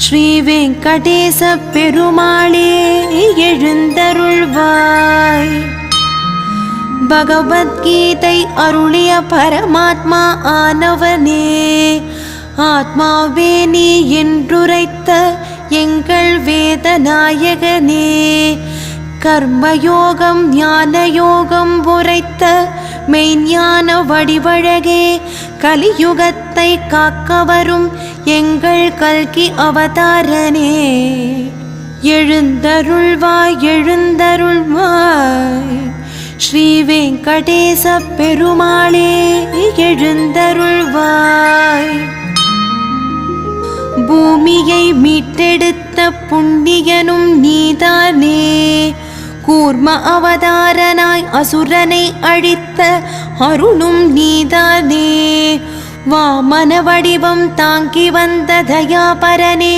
ஸ்ரீ வெங்கடேச பெருமாளே எழுந்தருள்வாய். பகவத்கீதை அருளிய பரமாத்மா ஆனவனே, ஆத்மாவே நீ என்றுரைத்த எங்கள் வேதநாயகனே, கர்மயோகம் ஞானயோகம் உரைத்த மெய்ஞான வடிவழகே, கலியுகத்தை காக்க வரும் எங்கள் கல்கி அவதாரனே, எழுந்தருள்வாய் எழுந்தருள்வாய். ஸ்ரீ வெங்கடேச பெருமாளே எழுந்தருள்வாய். பூமியை மீட்டெடுத்த புண்ணியனும் நீதானே, கூர்ம அவதாரனாய் அசுரனை அழித்த அருணும் நீதானே, வாமன வடிவம் தாங்கி வந்த தயாபரனே,